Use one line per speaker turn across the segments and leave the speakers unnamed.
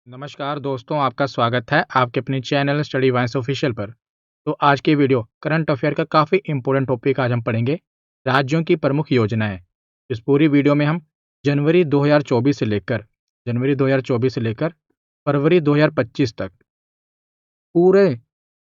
नमस्कार दोस्तों, आपका स्वागत है आपके अपने चैनल स्टडी वाइन्स ऑफिशियल पर। तो आज की वीडियो करंट अफेयर का काफ़ी इंपॉर्टेंट टॉपिक आज हम पढ़ेंगे, राज्यों की प्रमुख योजनाएं। इस पूरी वीडियो में हम जनवरी 2024 से लेकर फरवरी 2025 तक पूरे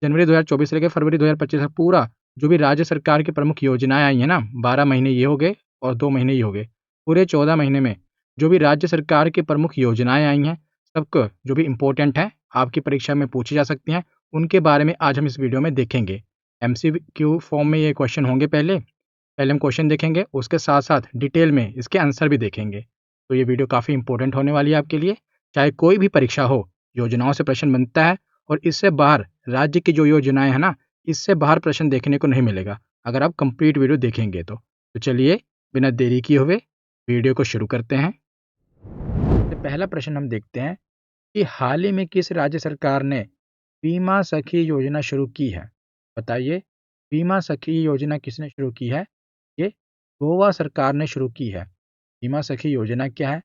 जनवरी 2024 से लेकर फरवरी 2025 तक पूरा जो भी राज्य सरकार की प्रमुख योजनाएं आई हैं ना, 12 महीने ये हो गए और 2 महीने ये हो गए, पूरे 14 महीने में जो भी राज्य सरकार की प्रमुख योजनाएं आई हैं, सबको जो भी इम्पोर्टेंट है आपकी परीक्षा में पूछी जा सकती हैं, उनके बारे में आज हम इस वीडियो में देखेंगे। एमसीक्यू फॉर्म में ये क्वेश्चन होंगे। पहले पहले हम क्वेश्चन देखेंगे, उसके साथ साथ डिटेल में इसके आंसर भी देखेंगे। तो ये वीडियो काफ़ी इंपॉर्टेंट होने वाली है आपके लिए। चाहे कोई भी परीक्षा हो, योजनाओं से प्रश्न बनता है और इससे बाहर राज्य की जो योजनाएं हैं ना, इससे बाहर प्रश्न देखने को नहीं मिलेगा अगर आप कंप्लीट वीडियो देखेंगे तो चलिए बिना देरी किए हुए वीडियो को शुरू करते हैं। तो पहला प्रश्न हम देखते हैं कि हाल ही में किस राज्य सरकार ने बीमा सखी योजना शुरू की है। बताइए, बीमा सखी योजना किसने शुरू की है? ये गोवा सरकार ने शुरू की है। बीमा सखी योजना क्या है?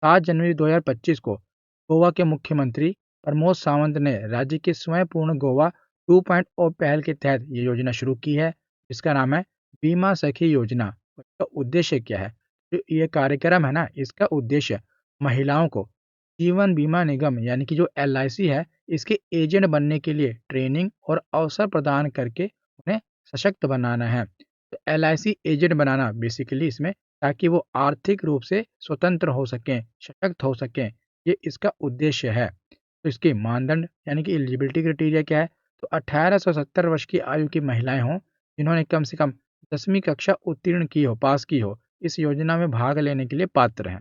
7 जनवरी 2025 को गोवा के मुख्यमंत्री प्रमोद सावंत ने राज्य के स्वयं पूर्ण गोवा 2.0 पहल के तहत ये योजना शुरू की है, जिसका नाम है बीमा सखी योजना। इसका उद्देश्य क्या है? जो ये कार्यक्रम है ना, इसका उद्देश्य महिलाओं को जीवन बीमा निगम यानी कि जो एलआईसी है, इसके एजेंट बनने के लिए ट्रेनिंग और अवसर प्रदान करके उन्हें सशक्त बनाना है। तो एलआईसी एजेंट बनाना बेसिकली इसमें, ताकि वो आर्थिक रूप से स्वतंत्र हो सकें, सशक्त हो सकें, ये इसका उद्देश्य है। तो इसके मानदंड यानी कि एलिजिबिलिटी क्राइटेरिया क्या है? तो 18 से 70 वर्ष की आयु की महिलाएं हों, जिन्होंने कम से कम 10वीं कक्षा उत्तीर्ण की हो, पास की हो, इस योजना में भाग लेने के लिए पात्र हैं।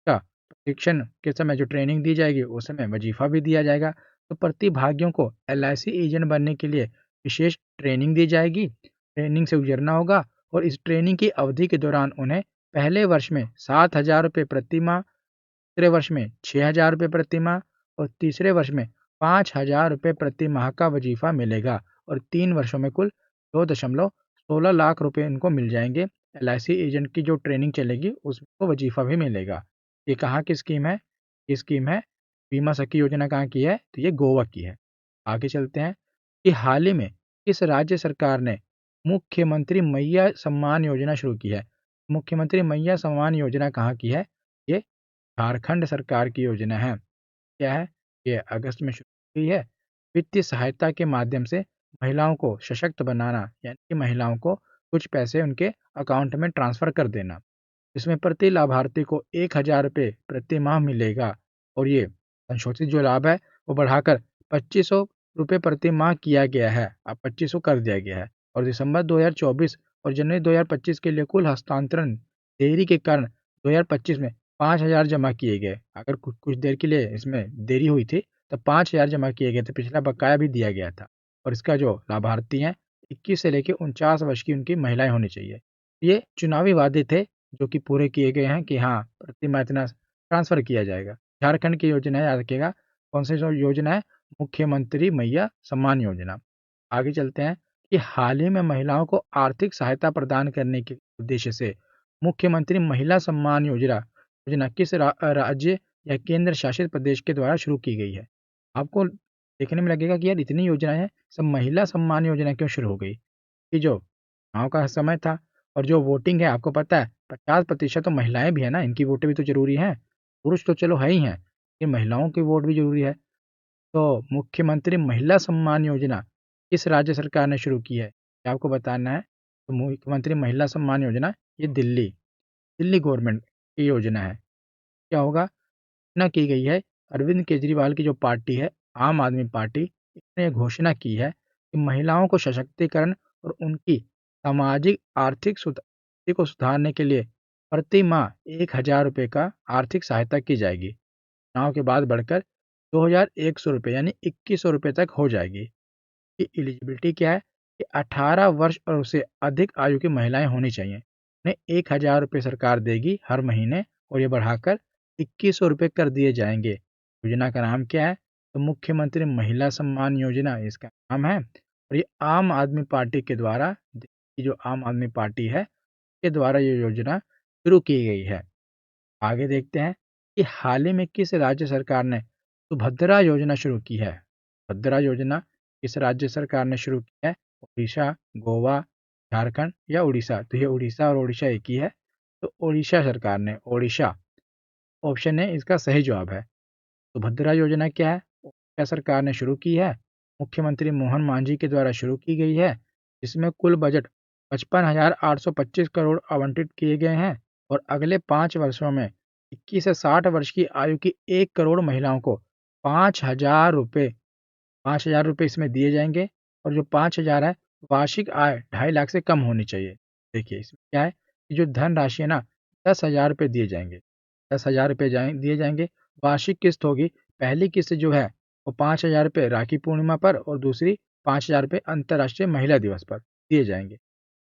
का प्रशिक्षण के समय जो ट्रेनिंग दी जाएगी, उस समय वजीफा भी दिया जाएगा। तो प्रतिभागियों को एलआईसी एजेंट बनने के लिए विशेष ट्रेनिंग दी जाएगी, ट्रेनिंग से गुजरना होगा और इस ट्रेनिंग की अवधि के दौरान उन्हें पहले वर्ष में 7,000 रुपये प्रति माह, दूसरे वर्ष में 6,000 रुपये प्रति माह और तीसरे वर्ष में 5,000 रुपये प्रति माह का वजीफा मिलेगा और 3 वर्षों में कुल 2.16 लाख रुपये इनको मिल जाएंगे। एलआईसी एजेंट की जो ट्रेनिंग चलेगी उसको वजीफा भी मिलेगा। ये कहाँ की स्कीम है? ये स्कीम है, बीमा सखी योजना कहाँ की है? तो ये गोवा की है। आगे चलते हैं कि हाल ही में किस राज्य सरकार ने मुख्यमंत्री मैया सम्मान योजना शुरू की है? मुख्यमंत्री मैया सम्मान योजना कहाँ की है? ये झारखंड सरकार की योजना है। क्या है? ये अगस्त में शुरू हुई है। वित्तीय सहायता के माध्यम से महिलाओं को सशक्त बनाना, यानी कि महिलाओं को कुछ पैसे उनके अकाउंट में ट्रांसफ़र कर देना। इसमें प्रति लाभार्थी को 1,000 रुपये प्रति माह मिलेगा और ये संशोधित जो लाभ है वो बढ़ाकर 2,500 रुपये प्रति माह किया गया है। अब 2,500 कर दिया गया है और दिसंबर 2024 और जनवरी 2025 के लिए कुल हस्तांतरण देरी के कारण 2025 में 5,000 जमा किए गए। अगर कुछ कुछ देर के लिए इसमें देरी हुई थी तो 5,000 जमा किए गए थे, पिछला बकाया भी दिया गया था। और इसका जो लाभार्थी हैं, 21 से लेकर 49 वर्ष की उनकी महिलाएं होनी चाहिए। ये चुनावी वादे थे जो कि पूरे किए गए हैं कि हाँ, प्रति माह इतना ट्रांसफ़र किया जाएगा। झारखंड की योजना है, याद रखिएगा। कौन सी जो योजना है? मुख्यमंत्री मैया सम्मान योजना। आगे चलते हैं कि हाल ही में महिलाओं को आर्थिक सहायता प्रदान करने के उद्देश्य से मुख्यमंत्री महिला सम्मान योजना योजना किस राज्य या केंद्र शासित प्रदेश के द्वारा शुरू की गई है? आपको देखने में लगेगा कि यार इतनी योजनाएं हैं, सब महिला सम्मान योजना क्यों शुरू हो गई? कि जो चुनाव का समय था और जो वोटिंग है, आपको पता है 50% तो महिलाएं भी है ना, इनकी वोटें भी तो जरूरी हैं। पुरुष तो चलो है ही हैं, लेकिन महिलाओं की वोट भी जरूरी है। तो मुख्यमंत्री महिला सम्मान योजना किस राज्य सरकार ने शुरू की है? क्या आपको बताना है? तो मुख्यमंत्री महिला सम्मान योजना ये दिल्ली गवर्नमेंट की योजना है। क्या होगा? घोषणा की गई है, अरविंद केजरीवाल की जो पार्टी है, आम आदमी पार्टी, इसने ये घोषणा की है कि महिलाओं को सशक्तिकरण और उनकी सामाजिक आर्थिक स्थिति को सुधारने के लिए प्रति माह 1,000 रुपये का आर्थिक सहायता की जाएगी। चुनाव के बाद बढ़कर 2,100 रुपये यानी 2,100 रुपये तक हो जाएगी। की एलिजिबिलिटी क्या है? कि 18 वर्ष और उससे अधिक आयु की महिलाएं होनी चाहिए। उन्हें 1,000 रुपये सरकार देगी हर महीने और ये बढ़ाकर 2,100 रुपये कर दिए जाएंगे। योजना का नाम क्या है? तो मुख्यमंत्री महिला सम्मान योजना इसका नाम है और ये आम आदमी पार्टी के द्वारा, ये जो आम आदमी पार्टी है के द्वारा ये योजना शुरू की गई है। आगे देखते हैं कि हाल ही में किस राज्य सरकार ने सुभद्रा योजना शुरू की है। सुभद्रा योजना किस राज्य सरकार ने शुरू की है? ओडिशा, गोवा, झारखंड या उड़ीसा? तो ये उड़ीसा और ओडिशा एक ही है, तो ओडिशा सरकार ने, ओडिशा ऑप्शन ए इसका सही जवाब है। सुभद्रा योजना क्या है? ओडिशा सरकार ने शुरू की है, मुख्यमंत्री मोहन मांझी के द्वारा शुरू की गई है, जिसमें कुल बजट 55,825 करोड़ आवंटित किए गए हैं और अगले 5 वर्षों में 21 से 60 वर्ष की आयु की 1 करोड़ महिलाओं को 5,000 रुपये 5,000 रुपये इसमें दिए जाएंगे और जो 5,000 है, वार्षिक आय 2.5 लाख से कम होनी चाहिए। देखिए इसमें क्या है कि जो धनराशि है ना, 10,000 रुपये दिए जाएंगे, 10,000 रुपये दिए जाएंगे। वार्षिक किस्त होगी, पहली किस्त जो है वो 5,000 रुपये राखी पूर्णिमा पर और दूसरी 5,000 रुपये अंतर्राष्ट्रीय महिला दिवस पर दिए जाएंगे।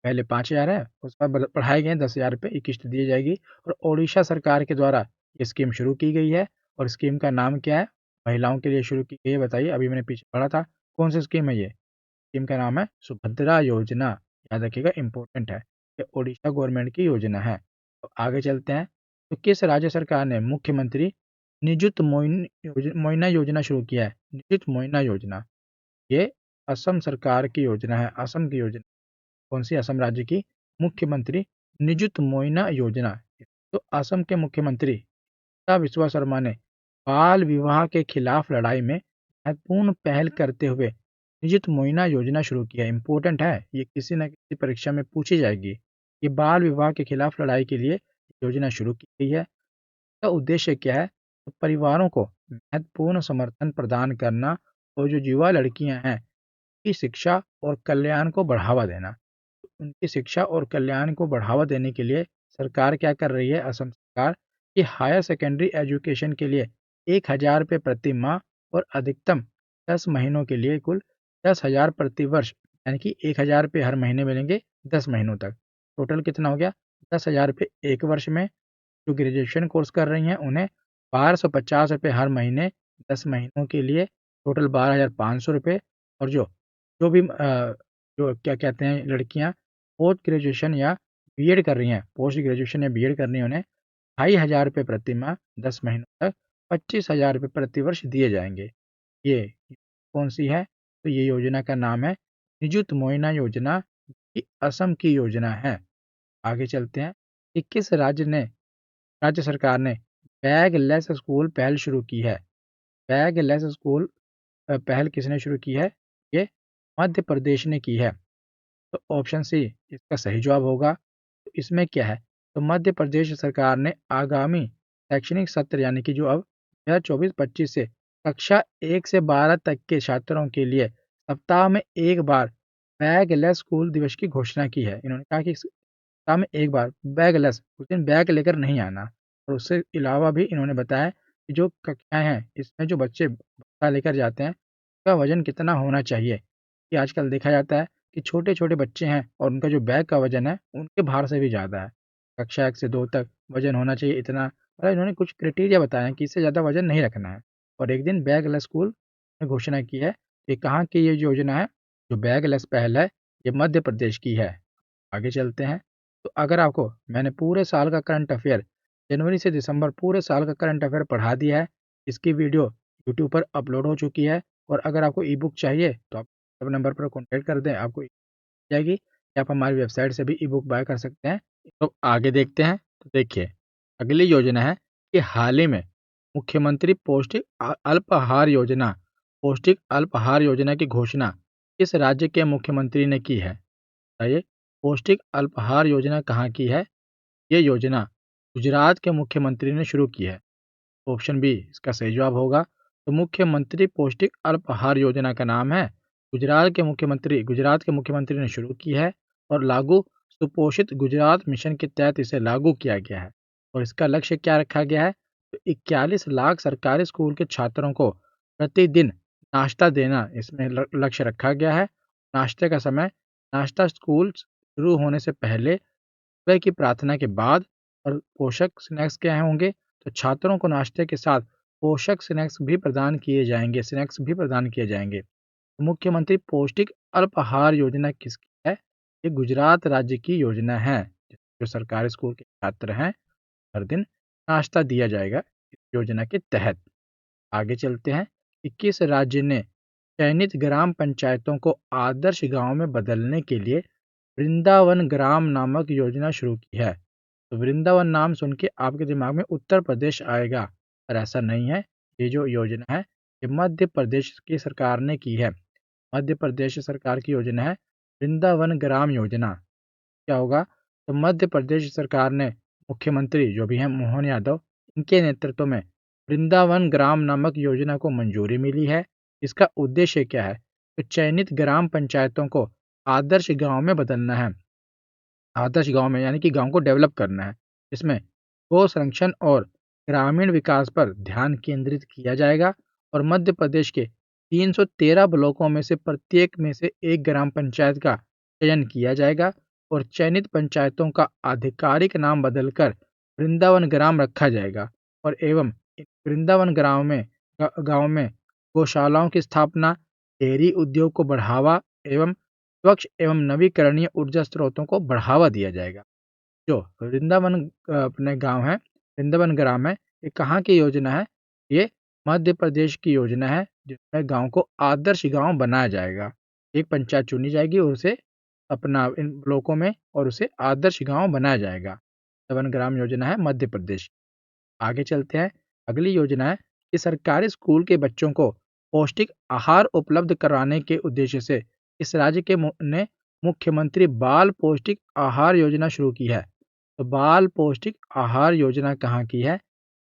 पहले 5,000 है, उस पर बढ़ाए गए 10,000 रुपये की किस्त दी जाएगी। और ओडिशा सरकार के द्वारा ये स्कीम शुरू की गई है और स्कीम का नाम क्या है? महिलाओं के लिए शुरू की गई है, बताइए। अभी मैंने पीछे पढ़ा था, कौन सी स्कीम है ये? स्कीम का नाम है सुभद्रा योजना। याद रखिएगा, इंपॉर्टेंट है, ये ओडिशा गवर्नमेंट की योजना है। तो आगे चलते हैं। तो किस राज्य सरकार ने मुख्यमंत्री निजुत मोइना योजना शुरू किया है? निजुत मोइना योजना, ये असम सरकार की योजना है, असम की योजना। कौन सी? असम राज्य की। मुख्यमंत्री निजुत मोइना योजना। तो असम के मुख्यमंत्री हिमंता बिस्वा शर्मा ने बाल विवाह के खिलाफ लड़ाई में महत्वपूर्ण पहल करते हुए निजुत मोइना योजना शुरू किया। इंपॉर्टेंट है, ये किसी न किसी परीक्षा में पूछी जाएगी। ये बाल विवाह के खिलाफ लड़ाई के लिए योजना शुरू की गई है। इसका उद्देश्य क्या है? तो परिवारों को महत्वपूर्ण समर्थन प्रदान करना और जो युवा लड़कियां हैं की शिक्षा और कल्याण को बढ़ावा देना। उनकी शिक्षा और कल्याण को बढ़ावा देने के लिए सरकार क्या कर रही है? असम सरकार कि हायर सेकेंडरी एजुकेशन के लिए 1,000 रुपये प्रति माह और अधिकतम 10 महीनों के लिए कुल 10,000 प्रति वर्ष, यानी कि 1,000 रुपये हर महीने मिलेंगे 10 महीनों तक। टोटल कितना हो गया? 10,000 रुपये एक वर्ष में। जो ग्रेजुएशन कोर्स कर रही हैं उन्हें 1,250 रुपये हर महीने 10 महीनों के लिए, टोटल 12,500 रुपये। और जो भी जो क्या कहते हैं लड़कियां पोस्ट ग्रेजुएशन या बीएड कर रही हैं, पोस्ट ग्रेजुएशन या बीएड कर रही हैं, उन्हें 2,500 रुपये प्रति माह 10 महीनों तक 25,000 रुपये प्रति वर्ष दिए जाएंगे। ये कौन सी है? तो ये योजना का नाम है निजुत मोइना योजना, की असम की योजना है। आगे चलते हैं कि किस राज्य सरकार ने बैगलेस स्कूल पहल शुरू की है? बैगलेस स्कूल पहल किसने शुरू की है? ये मध्य प्रदेश ने की है। तो ऑप्शन सी इसका सही जवाब होगा। तो इसमें क्या है? तो मध्य प्रदेश सरकार ने आगामी शैक्षणिक सत्र, यानी कि जो अब 2024-25 से कक्षा 1 से 12 तक के छात्रों के लिए सप्ताह में एक बार बैगलेस स्कूल दिवस की घोषणा की है। इन्होंने कहा कि सप्ताह में एक बार बैगलेस, उस दिन बैग लेकर नहीं आना। और उससे अलावा भी इन्होंने बताया कि जो कक्षाएं हैं इसमें जो बच्चे बस्ता लेकर जाते हैं उसका वजन कितना होना चाहिए। कि आजकल देखा जाता है कि छोटे-छोटे बच्चे हैं और उनका जो बैग का वज़न है, उनके भार से भी ज़्यादा है। कक्षा 1 से 2 तक वज़न होना चाहिए इतना, मतलब इन्होंने कुछ क्राइटेरिया बताए हैं कि इससे ज़्यादा वज़न नहीं रखना है। और एक दिन बैगलेस स्कूल ने घोषणा की है। ये कहाँ की ये जो योजना है, जो बैगलेस पहल है, ये मध्य प्रदेश की है। आगे चलते हैं। तो अगर आपको मैंने पूरे साल का करंट अफेयर, जनवरी से दिसंबर पूरे साल का करंट अफेयर पढ़ा दिया है। इसकी वीडियो यूट्यूब पर अपलोड हो चुकी है। और अगर आपको ई बुक चाहिए तो आप नंबर पर कॉन्टैक्ट कर दें, आपको जाएगी, या आप हमारी वेबसाइट से भी ई बुक बाय कर सकते हैं। तो आगे देखते हैं। तो देखिए, अगली योजना है कि हाल ही में मुख्यमंत्री पौष्टिक अल्पाहार योजना, पौष्टिक अल्पाहार योजना की घोषणा किस राज्य के मुख्यमंत्री ने की है? बताइए, पौष्टिक अल्पाहार योजना कहाँ की है? ये योजना गुजरात के मुख्यमंत्री ने शुरू की है। ऑप्शन बी इसका सही जवाब होगा। तो मुख्यमंत्री पौष्टिक अल्पाहार योजना का नाम है, गुजरात के मुख्यमंत्री ने शुरू की है और लागू सुपोषित गुजरात मिशन के तहत इसे लागू किया गया है। और इसका लक्ष्य क्या रखा गया है? तो 41 लाख सरकारी स्कूल के छात्रों को प्रतिदिन नाश्ता देना इसमें लक्ष्य रखा गया है। नाश्ते का समय, नाश्ता स्कूल शुरू होने से पहले, सुबह की प्रार्थना के बाद। और पोषक स्नैक्स क्या होंगे? तो छात्रों को नाश्ते के साथ पोषक स्नैक्स भी प्रदान किए जाएंगे। मुख्यमंत्री पौष्टिक अल्पाहार योजना किसकी है? ये गुजरात राज्य की योजना है। जो सरकारी स्कूल के छात्र हैं, हर दिन नाश्ता दिया जाएगा इस योजना के तहत। आगे चलते हैं कि किस राज्य ने चयनित ग्राम पंचायतों को आदर्श गांव में बदलने के लिए वृंदावन ग्राम नामक योजना शुरू की है। तो वृंदावन नाम सुन के आपके दिमाग में उत्तर प्रदेश आएगा, पर ऐसा नहीं है। ये जो योजना है ये मध्य प्रदेश की सरकार ने की है। मध्य प्रदेश सरकार की योजना है वृंदावन ग्राम योजना। क्या होगा? तो मध्य प्रदेश सरकार ने मुख्यमंत्री जो भी हैं मोहन यादव, इनके नेतृत्व में वृंदावन ग्राम नामक योजना को मंजूरी मिली है। इसका उद्देश्य क्या है? तो चयनित ग्राम पंचायतों को आदर्श गांव में बदलना है। आदर्श गांव में यानी कि गांव को डेवलप करना है। इसमें गो संरक्षण और ग्रामीण विकास पर ध्यान केंद्रित किया जाएगा और मध्य प्रदेश के 313 ब्लॉकों में से प्रत्येक में से एक ग्राम पंचायत का चयन किया जाएगा और चयनित पंचायतों का आधिकारिक नाम बदलकर वृंदावन ग्राम रखा जाएगा। और एवं वृंदावन गांव में गौशालाओं की स्थापना, डेयरी उद्योग को बढ़ावा एवं स्वच्छ एवं नवीकरणीय ऊर्जा स्रोतों को बढ़ावा दिया जाएगा। जो वृंदावन अपने गांव है, वृंदावन ग्राम है, ये कहाँ की योजना है? ये मध्य प्रदेश की योजना है जिसमें गांव को आदर्श गांव बनाया जाएगा। एक पंचायत चुनी जाएगी और उसे अपना इन ब्लॉकों में और उसे आदर्श गांव बनाया जाएगा। वृंदावन ग्राम योजना है मध्य प्रदेश। आगे चलते हैं। अगली योजना है कि सरकारी स्कूल के बच्चों को पौष्टिक आहार उपलब्ध कराने के उद्देश्य से इस राज्य के ने मुख्यमंत्री बाल पौष्टिक आहार योजना शुरू की है। तो बाल पौष्टिक आहार योजना कहाँ की है?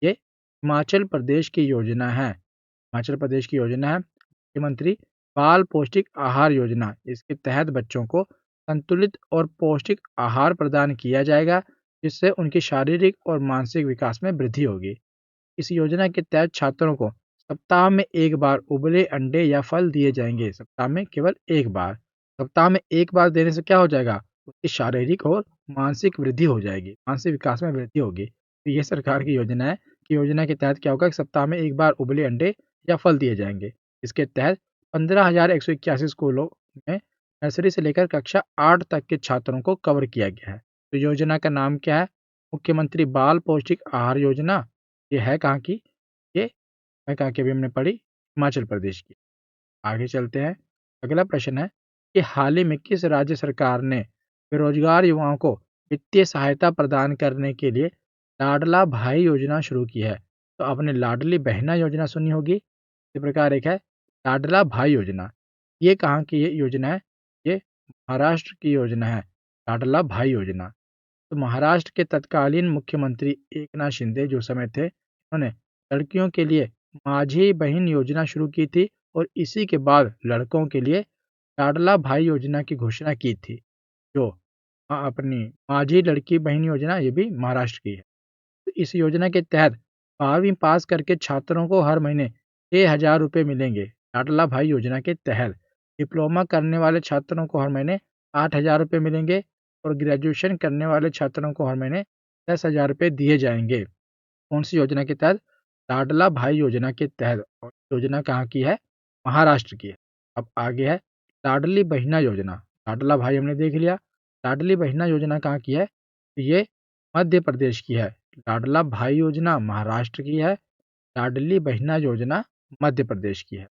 ये हिमाचल प्रदेश की योजना है। हिमाचल प्रदेश की योजना है मुख्यमंत्री बाल पौष्टिक आहार योजना। इसके तहत बच्चों को संतुलित और पौष्टिक आहार प्रदान किया जाएगा जिससे उनके शारीरिक और मानसिक विकास में वृद्धि होगी। इस योजना के तहत छात्रों को सप्ताह में एक बार उबले अंडे या फल दिए जाएंगे। सप्ताह में केवल एक बार। सप्ताह में एक बार देने से क्या हो जाएगा? उसकी शारीरिक और मानसिक वृद्धि हो जाएगी, मानसिक विकास में वृद्धि होगी। तो ये सरकार की योजना है कि योजना के तहत क्या होगा कि सप्ताह में एक बार उबले अंडे या फल दिए जाएंगे। इसके तहत 15,181 स्कूलों में नर्सरी से लेकर कक्षा 8 तक के छात्रों को कवर किया गया है। तो योजना का नाम क्या है? मुख्यमंत्री बाल पौष्टिक आहार योजना। ये है कहाँ की? ये है कहाँ की? अभी हमने पढ़ी हिमाचल प्रदेश की। आगे चलते हैं। अगला प्रश्न है कि हाल ही में किस राज्य सरकार ने बेरोजगार युवाओं को वित्तीय सहायता प्रदान करने के लिए लाडला भाई योजना शुरू की है? तो आपने लाडली बहना योजना सुनी होगी। इसी प्रकार एक है लाडला भाई योजना। ये कहाँ की योजना है? ये महाराष्ट्र की योजना है, लाडला भाई योजना। तो महाराष्ट्र के तत्कालीन मुख्यमंत्री एकनाथ शिंदे जो समय थे, उन्होंने लड़कियों के लिए माझी बहन योजना शुरू की थी और इसी के बाद लड़कों के लिए लाडला भाई योजना की घोषणा की थी। जो अपनी माझी लड़की बहन योजना ये भी महाराष्ट्र की है। तो इस योजना के तहत 12वीं पास करके छात्रों को हर महीने 6,000 रुपये मिलेंगे। लाडला भाई योजना के तहत डिप्लोमा करने वाले छात्रों को हर महीने 8,000 रुपये मिलेंगे और ग्रेजुएशन करने वाले छात्रों को हर महीने 10,000 रुपये दिए जाएंगे। कौन सी योजना के तहत? लाडला भाई योजना के तहत। और योजना कहाँ की है? महाराष्ट्र की है। अब आगे है लाडली बहिना योजना। लाडला भाई हमने देख लिया। लाडली बहिना योजना कहाँ की है? तो ये मध्य प्रदेश की है। लाडला भाई योजना महाराष्ट्र की है। लाडली बहिना योजना मध्य प्रदेश की है।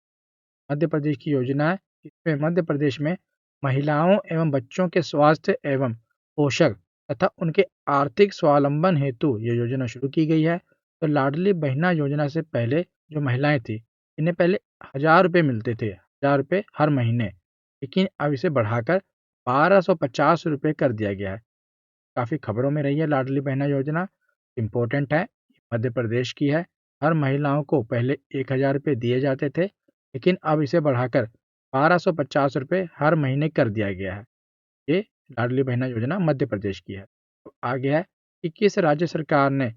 मध्य प्रदेश की योजना है। इसमें मध्य प्रदेश में महिलाओं एवं बच्चों के स्वास्थ्य एवं पोषक तथा उनके आर्थिक स्वावलंबन हेतु यह योजना शुरू की गई है। तो लाडली बहना योजना से पहले जो महिलाएं थी, इन्हें पहले 1,000 रुपये मिलते थे, 1,000 रुपये हर महीने, लेकिन अब इसे बढ़ाकर 1,250 रुपये कर दिया गया है। काफ़ी खबरों में रही है लाडली बहना योजना, इम्पोर्टेंट है, मध्य प्रदेश की है। हर महिलाओं को पहले 1,000 रुपये दिए जाते थे, लेकिन अब इसे बढ़ाकर 1,250 रुपये हर महीने कर दिया गया है। ये लाडली बहना योजना मध्य प्रदेश की है। तो आगे है कि किस राज्य सरकार ने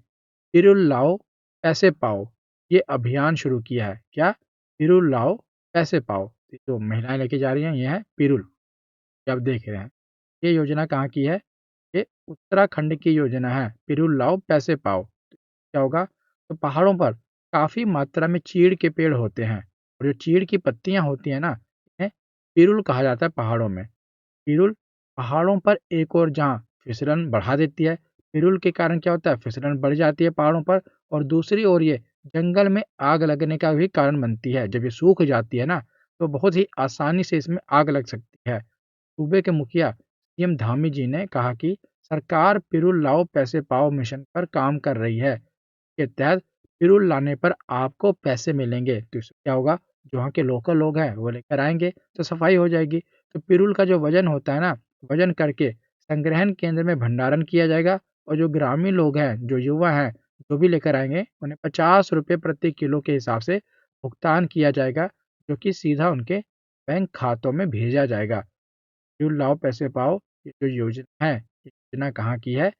पिरुल लाओ पैसे पाओ ये अभियान शुरू किया है? क्या? पिरुल लाओ पैसे पाओ। जो महिलाएं लेके जा रही हैं ये है पिरुल, ये आप देख रहे हैं। ये योजना कहाँ की है? ये उत्तराखंड की योजना है, पिरुल लाओ पैसे पाओ। क्या होगा? तो पहाड़ों पर काफ़ी मात्रा में चीड़ के पेड़ होते हैं और जो चीड़ की पत्तियां होती हैं ना, इन्हें पिरुल कहा जाता है पहाड़ों में। पिरुल पहाड़ों पर एक और जहाँ फिसलन बढ़ा देती है। पिरुल के कारण क्या होता है? फिसलन बढ़ जाती है पहाड़ों पर और दूसरी ओर ये जंगल में आग लगने का भी कारण बनती है। जब ये सूख जाती है ना, तो बहुत ही आसानी से इसमें आग लग सकती है। सूबे के मुखिया सीएम धामी जी ने कहा कि सरकार पिरूल लाओ पैसे पाओ मिशन पर काम कर रही है। के तहत पिरूल लाने पर आपको पैसे मिलेंगे। तो इससे क्या होगा, जो वहाँ के लोकल लोग हैं वो लेकर आएंगे तो सफाई हो जाएगी। तो पिरूल का जो वजन होता है ना, वजन करके संग्रहण केंद्र में भंडारण किया जाएगा। और जो ग्रामीण लोग हैं, जो युवा हैं, जो भी लेकर आएंगे उन्हें 50 रुपये प्रति किलो के हिसाब से भुगतान किया जाएगा, जो कि सीधा उनके बैंक खातों में भेजा जाएगा। पिरूल लाओ पैसे पाओ, ये जो योजना है, ये योजना कहाँ की है?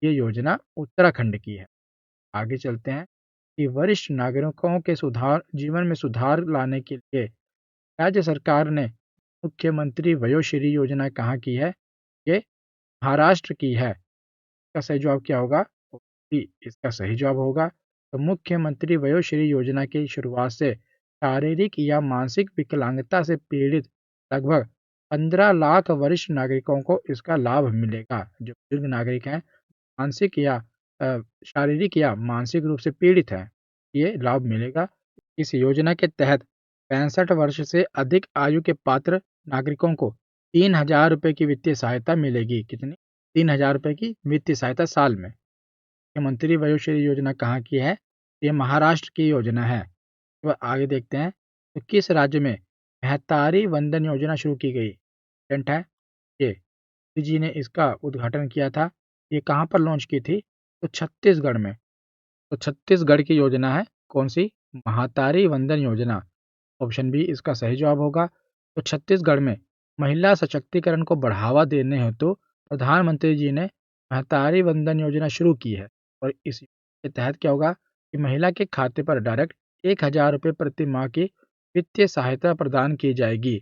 ये योजना उत्तराखंड की है। आगे चलते हैं कि वरिष्ठ नागरिकों के सुधार जीवन में सुधार लाने के लिए राज्य सरकार ने मुख्यमंत्री वयोश्री योजना कहाँ की है? ये महाराष्ट्र की है। इसका सही जवाब क्या होगा? इसका सही जवाब होगा तो मुख्यमंत्री वयोश्री योजना की शुरुआत से शारीरिक या मानसिक विकलांगता से पीड़ित लगभग 15 लाख वरिष्ठ नागरिकों को इसका लाभ मिलेगा। जो बुजुर्ग नागरिक हैं, मानसिक या शारीरिक या मानसिक रूप से पीड़ित हैं, ये लाभ मिलेगा। इस योजना के तहत 65 वर्ष से अधिक आयु के पात्र नागरिकों को 3,000 रुपये की वित्तीय सहायता मिलेगी। कितनी? 3,000 रुपये की वित्तीय सहायता साल में। मुख्यमंत्री वयोश्री योजना कहाँ की है? ये महाराष्ट्र की योजना है। तो आगे देखते हैं तो किस राज्य में महतारी वंदन योजना शुरू की गई? हिंट है ये, मोदी जी ने इसका उद्घाटन किया था। ये कहाँ पर लॉन्च की थी? तो छत्तीसगढ़ में। तो छत्तीसगढ़ की योजना है कौन सी? महातारी वंदन योजना। ऑप्शन बी इसका सही जवाब होगा। तो छत्तीसगढ़ में महिला सशक्तिकरण को बढ़ावा देने हेतु प्रधानमंत्री जी ने महतारी वंदन योजना शुरू की है। और इस के तहत क्या होगा कि महिला के खाते पर डायरेक्ट 1,000 रुपये प्रति माह की वित्तीय सहायता प्रदान की जाएगी।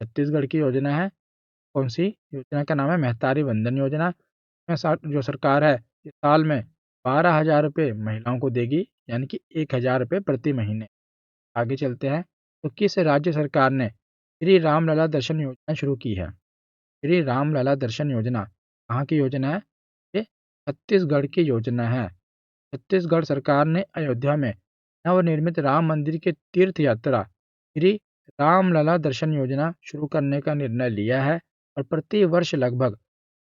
छत्तीसगढ़ की योजना है। कौन सी योजना का नाम है? महतारी वंदन योजना। जो सरकार है इस साल में 12,000 रुपये महिलाओं को देगी, यानी कि 1,000 रुपये प्रति महीने। आगे चलते हैं तो किस राज्य सरकार ने श्री राम लला दर्शन योजना शुरू की है? श्री राम लला दर्शन योजना कहाँ की योजना है? ये छत्तीसगढ़ की योजना है। छत्तीसगढ़ सरकार ने अयोध्या में नवनिर्मित राम मंदिर के तीर्थ यात्रा श्री रामलला दर्शन योजना शुरू करने का निर्णय लिया है। और प्रति वर्ष लगभग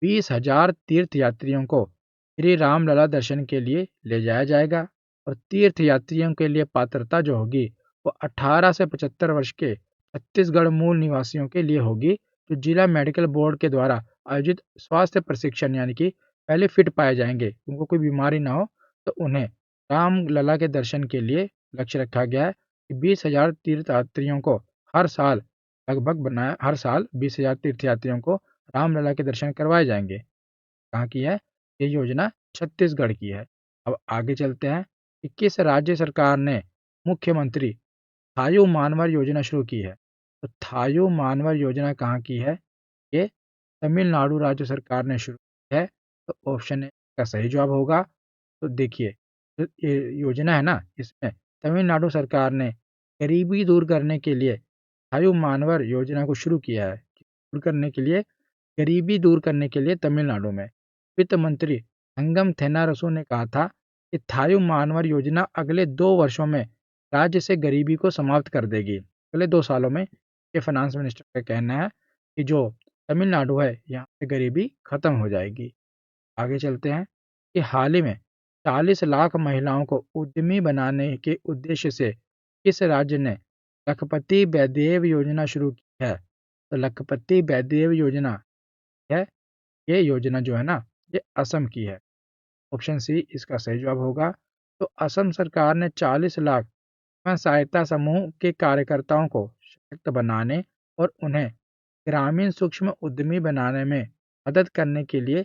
20,000 तीर्थ यात्रियों को श्री रामलला दर्शन के लिए ले जाया जाएगा। और तीर्थ यात्रियों के लिए पात्रता जो होगी वो 18 से 75 वर्ष के छत्तीसगढ़ मूल निवासियों के लिए होगी, जो जिला मेडिकल बोर्ड के द्वारा आयोजित स्वास्थ्य प्रशिक्षण, यानी कि पहले फिट पाए जाएंगे, उनको कोई बीमारी ना हो, तो उन्हें रामलला के दर्शन के लिए लक्ष्य रखा गया है कि 20,000 तीर्थयात्रियों को हर साल हर साल 20,000 तीर्थयात्रियों को रामलला के दर्शन करवाए जाएंगे। कहाँ की है ये योजना? छत्तीसगढ़ की है। अब आगे चलते हैं कि किस राज्य सरकार ने मुख्यमंत्री थायु मानवर योजना शुरू की है? तो थायु मानवर योजना कहाँ की है? ये तमिलनाडु राज्य सरकार ने शुरू की है। तो ऑप्शन ए का सही जवाब होगा। तो देखिए, जो ये योजना है ना, इसमें तमिलनाडु सरकार ने गरीबी दूर करने के लिए आयु मानवर योजना को शुरू किया है। गरीबी दूर करने के लिए तमिलनाडु में वित्त मंत्री संगम थेनारसु ने कहा था कि थायु मानवर योजना अगले 2 वर्षों में राज्य से गरीबी को समाप्त कर देगी। अगले 2 सालों में ये फाइनेंस मिनिस्टर का कहना है कि जो तमिलनाडु है यहाँ से गरीबी खत्म हो जाएगी। आगे चलते हैं कि हाल ही में 40 लाख महिलाओं को उद्यमी बनाने के उद्देश्य से किस राज्य ने लखपति बैदेव योजना शुरू की है? तो लखपति बैदेव योजना है, ये योजना जो है ना, ये असम की है। ऑप्शन सी इसका सही जवाब होगा। तो असम सरकार ने 40 लाख स्वयं सहायता समूह के कार्यकर्ताओं को सशक्त बनाने और उन्हें ग्रामीण सूक्ष्म उद्यमी बनाने में मदद करने के लिए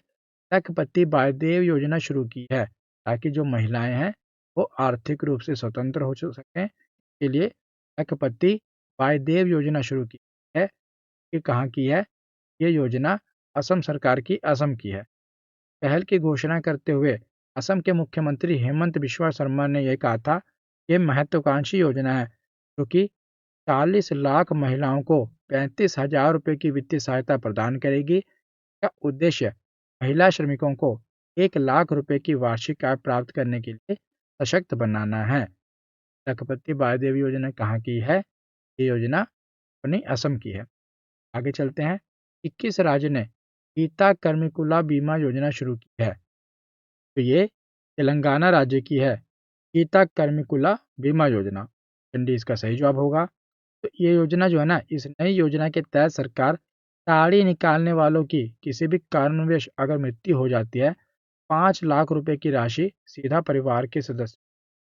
लखपति बायदेव योजना शुरू की है, ताकि जो महिलाएं हैं वो आर्थिक रूप से स्वतंत्र हो सकें। के लिए लखपति बायदेव योजना शुरू की है। ये कहाँ की है? ये योजना असम सरकार की, असम की है। पहल की घोषणा करते हुए असम के मुख्यमंत्री हेमंत बिश्वा शर्मा ने यह कहा था, ये महत्वाकांक्षी योजना है जो कि 40 लाख महिलाओं को 35,000 रुपये की वित्तीय सहायता प्रदान करेगी। इसका उद्देश्य महिला श्रमिकों को 1 लाख रुपए की वार्षिक आय प्राप्त करने के लिए सशक्त बनाना है। लखपति बायदेव योजना कहाँ की है? ये योजना अपनी असम की है। आगे चलते हैं कि किस राज्य ने गीता कर्मिकुला बीमा योजना शुरू की है? तो ये तेलंगाना राज्य की है, गीता कर्मिकुला बीमा योजना। ऑप्शन डी इसका सही जवाब होगा। तो ये योजना जो है ना, इस नई योजना के तहत सरकार ताड़ी निकालने वालों की किसी भी कारणवश अगर मृत्यु हो जाती है, 5 लाख रुपए की राशि सीधा परिवार के सदस्य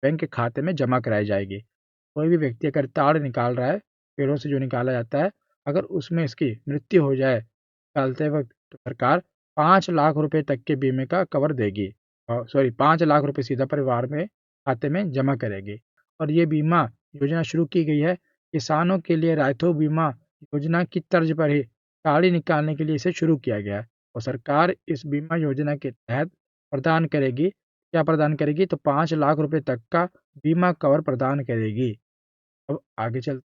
बैंक के खाते में जमा कराई जाएगी। कोई भी व्यक्ति अगर ताड़ निकाल रहा है, पेड़ों से जो निकाला जाता है, अगर उसमें इसकी मृत्यु हो जाए निकालते वक्त, तो सरकार 5 लाख रुपए तक के बीमे का कवर देगी। और सॉरी, 5 लाख रुपए सीधा परिवार में खाते में जमा करेगी। और ये बीमा योजना शुरू की गई है किसानों के लिए। रायतो बीमा योजना की तर्ज पर ही ताड़ी निकालने के लिए इसे शुरू किया गया है। और सरकार इस बीमा योजना के तहत प्रदान करेगी, क्या प्रदान करेगी, तो 5 लाख रुपए तक का बीमा कवर प्रदान करेगी। अब आगे चलते हैं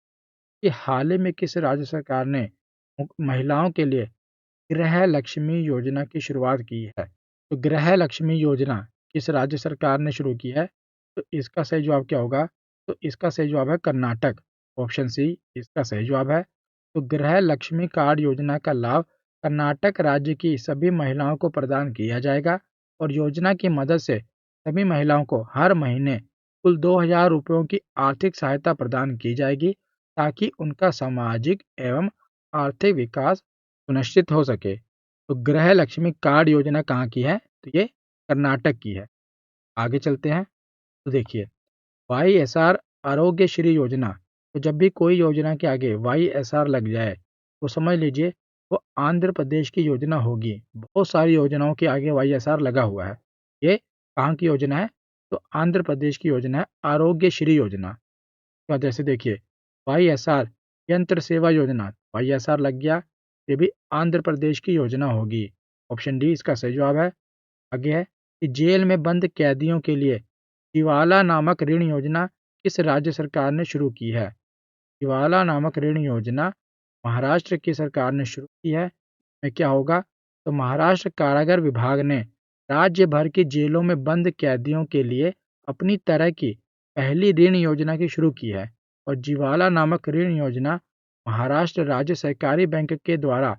कि हाल ही में किस राज्य सरकार ने महिलाओं के लिए गृह लक्ष्मी योजना की शुरुआत की है? तो गृह लक्ष्मी योजना किस राज्य सरकार ने शुरू की है? तो इसका सही जवाब क्या होगा? तो इसका सही जवाब है कर्नाटक। ऑप्शन सी इसका सही जवाब है। तो गृह लक्ष्मी कार्ड योजना का लाभ कर्नाटक राज्य की सभी महिलाओं को प्रदान किया जाएगा। और योजना की मदद से सभी महिलाओं को हर महीने कुल 2,000 रुपयों की आर्थिक सहायता प्रदान की जाएगी, ताकि उनका सामाजिक एवं आर्थिक विकास सुनिश्चित हो सके। तो गृह लक्ष्मी कार्ड योजना कहाँ की है? तो ये कर्नाटक की है। आगे चलते हैं। तो देखिए, वाईएसआर आरोग्य श्री योजना। तो जब भी कोई योजना के आगे वाईएसआर लग जाए, तो समझ लीजिए वो आंध्र प्रदेश की योजना होगी। बहुत सारी योजनाओं के आगे वाईएसआर लगा हुआ है। ये कहाँ की योजना है? तो आंध्र प्रदेश की योजना है आरोग्य श्री योजना। तो जैसे देखिए, वाईएसआर यंत्र सेवा योजना, वाईएसआर लग गया, ये भी आंध्र प्रदेश की योजना होगी। ऑप्शन डी इसका सही जवाब है। आगे है कि जेल में बंद कैदियों के लिए दिवाला नामक ऋण योजना किस राज्य सरकार ने शुरू की है? दिवाला नामक ऋण योजना महाराष्ट्र की सरकार ने शुरू की है। में क्या होगा? तो महाराष्ट्र कारागार विभाग ने राज्य भर की जेलों में बंद कैदियों के लिए अपनी तरह की पहली ऋण योजना की शुरू की है। और जीवाला नामक ऋण योजना महाराष्ट्र राज्य सहकारी बैंक के द्वारा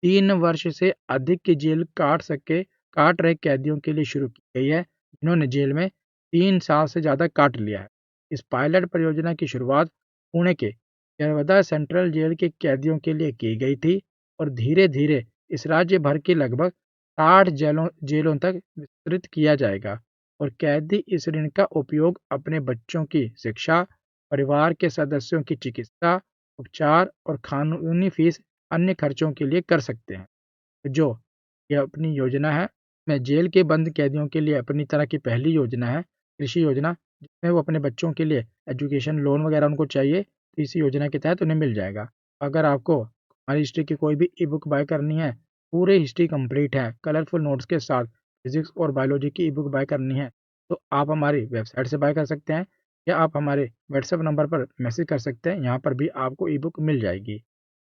3 वर्ष से अधिक की जेल काट रहे कैदियों के लिए शुरू की गई है, जिन्होंने जेल में 3 साल से ज़्यादा काट लिया है। इस पायलट परियोजना की शुरुआत पुणे के नर्मदा सेंट्रल जेल के कैदियों के लिए की गई थी। और धीरे धीरे इस राज्य भर की लगभग 60 जेलों तक विस्तृत किया जाएगा। और कैदी इस ऋण का उपयोग अपने बच्चों की शिक्षा, परिवार के सदस्यों की चिकित्सा, उपचार और कानूनी फीस अन्य खर्चों के लिए कर सकते हैं। जो ये अपनी योजना है, मैं जेल के बंद कैदियों के लिए अपनी तरह की पहली योजना है, कृषि योजना, जिसमें वो अपने बच्चों के लिए एजुकेशन लोन वगैरह उनको चाहिए, तो इस योजना के तहत उन्हें मिल जाएगा। अगर आपको हमारी हिस्ट्री की कोई भी ई बुक बाय करनी है, पूरी हिस्ट्री कंप्लीट है कलरफुल नोट्स के साथ, फिजिक्स और बायोलॉजी की ई बुक बाय करनी है, तो आप हमारी वेबसाइट से बाय कर सकते हैं, या आप हमारे व्हाट्सएप नंबर पर मैसेज कर सकते हैं, यहाँ पर भी आपको ई बुक मिल जाएगी।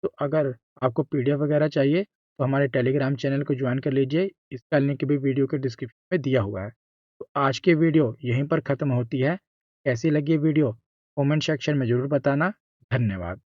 तो अगर आपको पीडीएफ वगैरह चाहिए, तो हमारे टेलीग्राम चैनल को ज्वाइन कर लीजिए। इसका लिंक भी वीडियो के डिस्क्रिप्शन में दिया हुआ है। तो आज की वीडियो यहीं पर ख़त्म होती है। कैसी लगी वीडियो कमेंट सेक्शन में ज़रूर बताना। धन्यवाद।